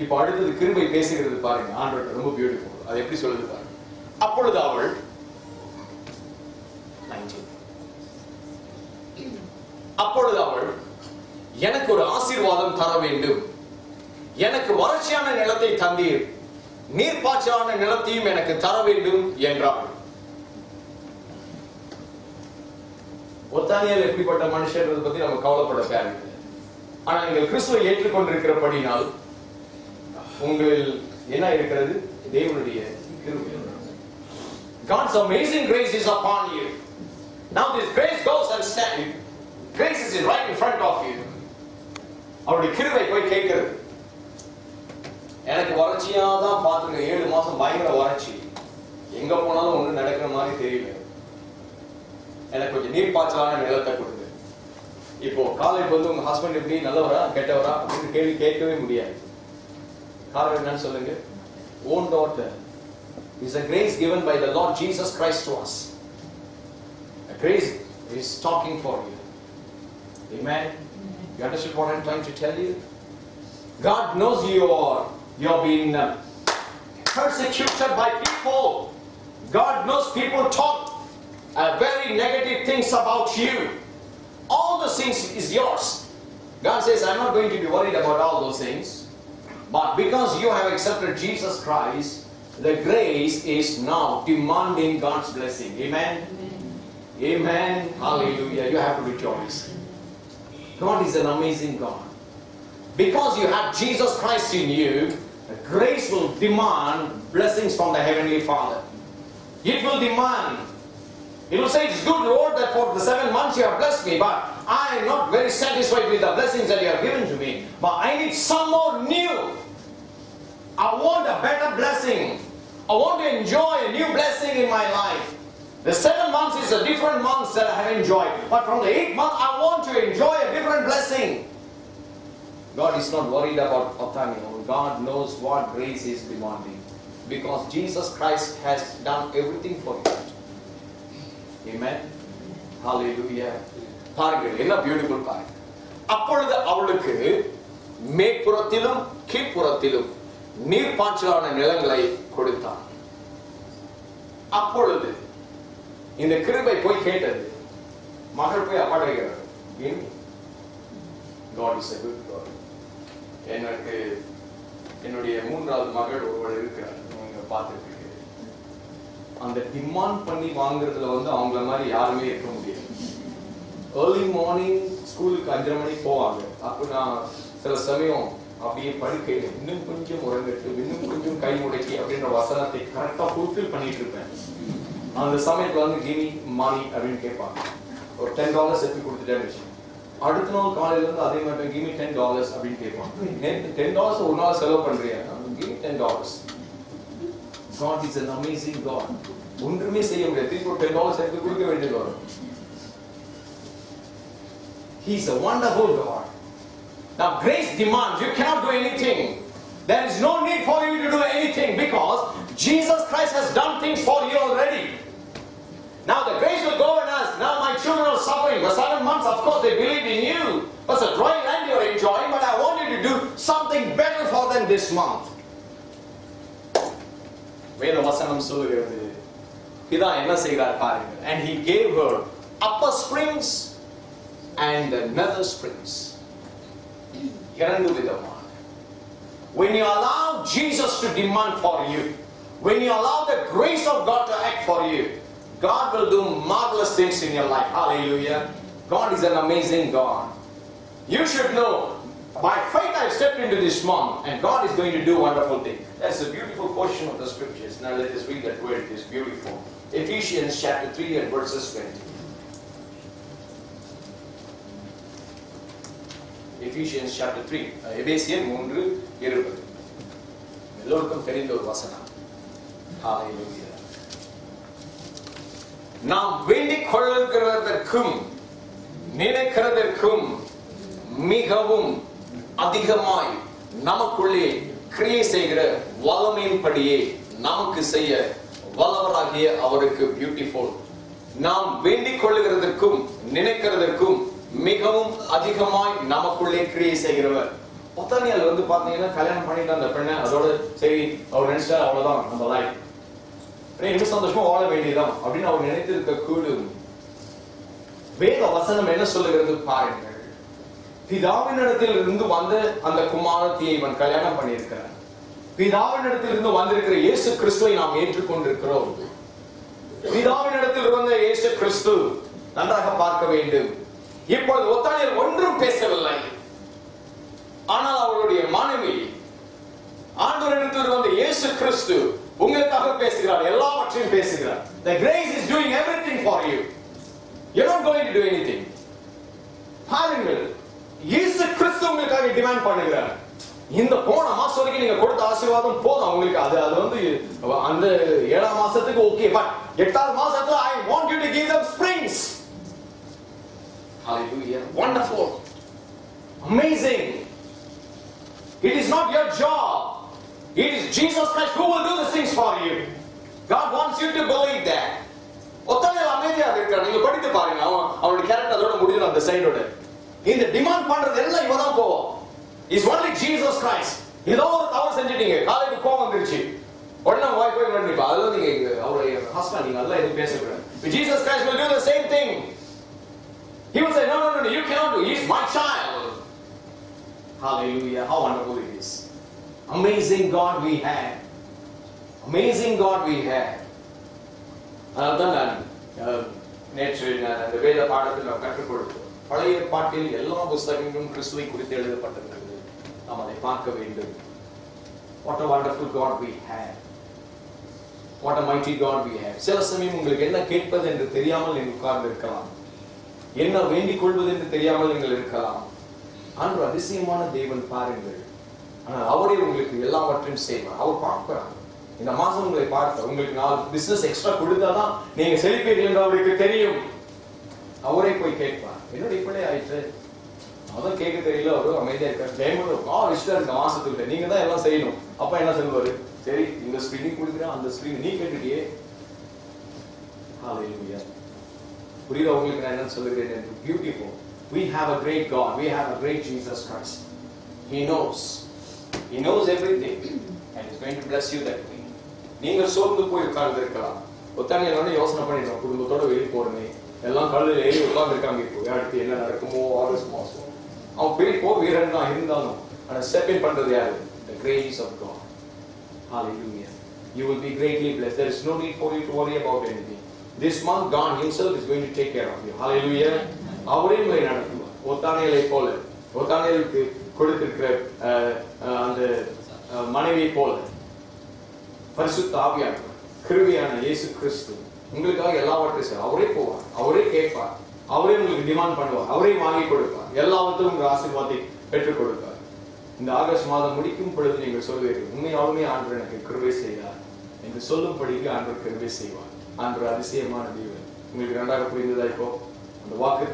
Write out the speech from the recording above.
இப்ப அடுத்தது கிருபை பேசுகிறது பாருங்க. ஆண்டவர் ரொம்ப பியூட்டிஃபுல். அது எப்படி சொல்லுது பாருங்க. அப்பொழுது அவள் எனக்கு ஒரு ஆசீர்வாதம் தர வேண்டும், எனக்கு வறட்சியான நிலத்தை தந்தீர், நீர்ப்பாய்ச்சலான நிலத்தையும் எனக்கு தர வேண்டும் என்றாள். ஒத்தானியல் எப்படிப்பட்ட மனுஷர் பத்தி நம்ம கவலைப்பட தேவையில்லை. ஆனா நீங்கள் கிறிஸ்துவை ஏற்றுக்கொண்டிருக்கிறபடினால் உங்களில் என்ன இருக்கிறது? தேவனுடைய கிருபை. God's amazing grace is upon you. Now this grace goes and stands. Grace is right in front of you. அவருடைய கிருபை போய் கேட்கிறது. எனக்கு வறட்சியா தான் பார்த்துருக்க. 7 மாசம் பயங்கர வறட்சி, எங்க போனாலும் ஒண்ணு நடக்கிற மாதிரி தெரியல. எனக்கு கொஞ்சம் நீர் பாய்ச்சலான நிலத்தை கொடுங்க. இப்போ காலேஜ் வந்து உங்க ஹஸ்பண்ட் எப்படி நல்லவரா கெட்டவரா அப்படின்னு கேள்வி கேட்கவே முடியாது. காரணம் என்னன்னு சொல்லுங்க. Own daughter is a grace given by the Lord Jesus Christ to us. A grace is talking for you. Amen. You understand what I'm trying to tell you? God knows you're being persecuted by people. God knows people talk very negative things about you. All those things is yours. God says, I'm not going to be worried about all those things. But because you have accepted Jesus Christ, the grace is now demanding God's blessing. Amen? Amen. Hallelujah. You have to rejoice. God is an amazing God. Because you have Jesus Christ in you, the grace will demand blessings from the Heavenly Father. It will demand. It will say, it's good, Lord, that for the 7 months you have blessed me, but I am not very satisfied with the blessings that you have given to me. But I need some more new. I want a better blessing. I want to enjoy a new blessing in my life. The 7 months is a different months that I have enjoyed. But from the 8th month, I want to enjoy a different blessing. God is not worried about Othaniel. God knows what grace is demanding. Because Jesus Christ has done everything for you. Amen. Hallelujah. பாருங்கள், என்ன beautiful பாருங்க. அப்பொழுது அவளுக்கு மேற்புறத்திலும் கீழ்ப்புறத்திலும் நீர்ப்பாய்ச்சலான நிலங்களை கொடுத்தான். அப்பொழுது இந்த கிருபை போய் கேட்டது. மகள் போய் அப்பாட்ட கேட்டார், God is a good God. எனக்கு என்னுடைய 3வது மகள் ஒருவர் இருக்கிறார், நீங்க பார்த்துருக்கீங்க. அந்த டிமாண்ட் பண்ணி வாங்குறதுல வந்து அவங்கள மாதிரி யாருமே இருக்க முடியாது. ஏர்லி மார்னிங் ஸ்கூலுக்கு 5:30 மணிக்கு போவாங்க. அப்போ நான் சில சமயம் அப்படியே படுக்கையில இன்னும் கொஞ்சம் உறங்கட்டு, இன்னும் கொஞ்சம் கை முடக்கி அப்படின்ற வசனத்தை கரெக்டா ஃபுல்ஃபில் பண்ணிட்டு இருப்பேன். அந்த சமயத்துல வந்து கிவி மணி அப்படின்னு கேட்பாங்க. ஒரு $10 எடுத்து கொடுத்துட்டேன்னு வச்சு, அடுத்த நாள் காலையில இருந்து அதே மாதிரி கிவி $10 அப்படின்னு கேட்பாங்க. $10 ஒரு நாள் செலவு பண்றியா? Kiwi $10. God is an amazing God. ஒன்றுமே செய்ய முடியாது. திருப்பி $10 எடுத்து கொடுக்க வேண்டியது வரும். He is a wonderful God. Now grace demands you cannot do anything. There is no need for you to do anything because Jesus Christ has done things for you already. Now the grace will go and ask, now my children are suffering for 7 months, of course they believed in you. That's a dry land you are enjoying, but I want you to do something better for them this month. வேத வசனம் சொல்லுகிறது, பிதா என்ன செய்கிறார் பாருங்க. And he gave her upper springs and nether springs. இரண்டு விதமாக. When you allow Jesus to demand for you, when you allow the grace of God to act for you, God will do marvelous things in your life. Hallelujah. God is an amazing God. You should know, by faith I stepped into this month and God is going to do wonderful things. That's a beautiful portion of the scriptures. Now let us read that word. It is beautiful. Ephesians chapter 3 and verses 20. Ephesians chapter 3. எபேசியர் 3:20. எல்லோருக்கும் தெரிந்த ஒரு வசனம். Hallelujah. நாம் வேண்டிக் கொள்கிறதற்கும் நினைக்கிறதற்கும் மிகவும் அதிகமாய் நமக்குள்ளே கிரியை செய்கிற வல்லமையின்படியே நமக்கு செய்ய வல்லவராகிய அவருக்கு பியூட்டிஃபுல். நாம் வேண்டிக் கொள்கிறதற்கும் நினைக்கிறதற்கும் மிகவும் அதிகமாய் நமக்குள்ளே கிரியை செய்கிறவர். ஒத்தானியால் வந்து பாத்தீங்கன்னா கல்யாணம் பண்ணிட்டு அந்த பெண்ணை அதோட சரி அவர் நினைச்சா அவ்வளவுதான் நம்ம லைஃப் இன்னும் சந்தோஷமா வாழ வேண்டியதான் அப்படின்னு அவர் நினைத்திருக்க கூடும். வேத வசனம் என்ன சொல்லுகிறது பாருங்கள். பிதாவினிடத்தில் இருந்து வந்த அந்த குமாரத்தியை இவன் கல்யாணம் பண்ணியிருக்கிறான். பிதாவினிடத்தில் இருந்து வந்திருக்கிற இயேசு கிறிஸ்துவை நாம் ஏற்றுக்கொண்டிருக்கிறோம். பிதாவினிடத்தில் வந்த இயேசு கிறிஸ்து நன்றாக பார்க்க வேண்டும். இப்பொழுது ஒத்தானியர் ஒன்றும் பேசவில்லை. ஆனால் அவருடைய மனைவி ஆண்டவரிடத்தில் வந்த இயேசு கிறிஸ்து உங்களுக்காக பேசுகிறார், எல்லாவற்றையும் பேசுகிறார். The grace is doing everything for you. You're not going to do anything. பாருங்கள், இயேசு கிறிஸ்து உங்களுக்காக டிமாண்ட் பண்ணுகிறார். இந்த போன மாசம் வரைக்கும் நீங்க கொடுத்த ஆசீர்வாதம் போதும் உங்களுக்கு. அது வந்து அந்த 7ஆம் மாசத்துக்கு ஓகே, பட் 8ஆவது மாசத்துல I want you to give them springs. Hallelujah. Wonderful. Amazing. It is not your job. It is Jesus Christ who will do the things for you. God wants you to believe that. ஒத்தனையில அமைதியாக இருக்கிறார். நீங்க படித்து பாருங்க, அவருடைய character அதோட முடிஞ்சிடும். அந்த சைடோட இந்த டிமாண்ட் பண்றது எல்லாம் இவதான் போவோம். Is only Jesus Christ. ஏதோ ஒரு தவறு செஞ்சிட்டீங்க, காலைக்கு கோபம் வந்துருச்சு, உடனே வாய் போய் நினைப்பா அதெல்லாம் நீங்க அவருடைய ஹஸ்பண்ட், நீங்க அதெல்லாம் எதுவும் பேசக்கூடாது. Jesus Christ will do the same thing. He will say, no, you cannot do. He is my child. Hallelujah. How wonderful it is. Amazing God we have. Amazing God we have. அதான் நான் நேற்று அந்த வேத பாடத்தில் நாம் கற்றுக் கொடுத்தோம். பழைய ஏற்பாட்டில் எல்லா புத்தகங்களும் கிறிஸ்துவை குறித்து எழுதப்பட்டிருக்கிறது. நாம் அதை பார்க்க வேண்டும். What a wonderful God we have. What a mighty God we have. சில சமயம் உங்களுக்கு என்ன கேட்பது என்று தெரியாமல் நீங்கள் உட்கார்ந்து இருக்கலாம். என்ன வேண்டிக் கொள்வது என்று தெரியாமல் நீங்கள் இருக்கலாம். ஆண்டவர் அதிசயமான தேவன் பாருங்கள். ஆனால் அவரே உங்களுக்கு எல்லாவற்றையும் செய்வார். அவர் பார்க்கிறார். இந்த மாசம் உங்களை பார்க்க உங்களுக்கு 4 பிசினஸ் எக்ஸ்ட்ரா கொடுத்தாதான் நீங்க செழிப்பீர்கள் என்று அவருக்கு தெரியும். அவரே போய் கேட்பார். என்னோட இப்படி ஆயிடுச்சு, அவன் கேட்க தெரியல, அவரு அமைதியா இருக்காரு. இஷ்டம் இருக்க மாசத்துக்கிட்ட நீங்க தான் எல்லாம் செய்யணும். அப்ப என்ன சொல்லுவாரு, சரி இந்த ஸ்கிரீன் கொடுக்குறேன், அந்த ஸ்கிரீன் நீ கேட்டுட்டியே. ஹalleluya. புரியுதா உங்களுக்கு நான் என்ன சொல்லுகிறேன்? Beautiful. We have a great God. We have a great Jesus Christ. He knows. He knows everything and is going to bless you that way. நீங்க சோர்ந்து போய் உட்கார்ந்து இருக்கலாம். ஒத்தனையில யோசனை பண்ணிடுறோம், குடும்பத்தோட வெளியே போறேன், எல்லாம் கல்லுல ஏறி உட்கார்ந்து இருக்காங்க. இப்போ அடுத்து என்ன நடக்குமோ ஆகஸ்ட் மாசம் அவன் பெரிய போ வீரன் தான் இருந்தாலும் ஆனா ஸ்டெப் இன் பண்றது யாரு? The grace of God. Hallelujah. You will be greatly blessed. There is no need for you to worry about anything. This month God himself is going to take care of you. Hallelujah. அவரே உங்களை நடத்துவார். ஒத்தானையிலை போல, ஒத்தானையிலுக்கு கொடுத்திருக்கிற அந்த மனைவியை போல பரிசுத்த ஆவியானவர், கிருபையான இயேசு கிறிஸ்து உங்களுக்காக எல்லாவற்றையும் செய்வார். அவரே போவார், அவரே கேட்பார், அவரே உங்களுக்கு டிமாண்ட் பண்ணுவார், அவரே வாங்கி கொடுப்பார், எல்லாவற்றும் உங்க ஆசீர்வாதத்தை பெற்றுக் கொடுப்பார். இந்த ஆகஸ்ட் மாதம் முடிக்கும் பொழுது நீங்கள் சொல்வீர்கள், உண்மையாலுமே ஆண்டவர் எனக்கு கிருபை செய்தார் என்று சொல்லும்படிக்கு ஆண்டவர் கிருபை செய்வார். ஆண்டவர் அதிசயமான தேவன். உங்களுக்கு நன்றாக புரிந்ததா? இப்போ அந்த வாக்கு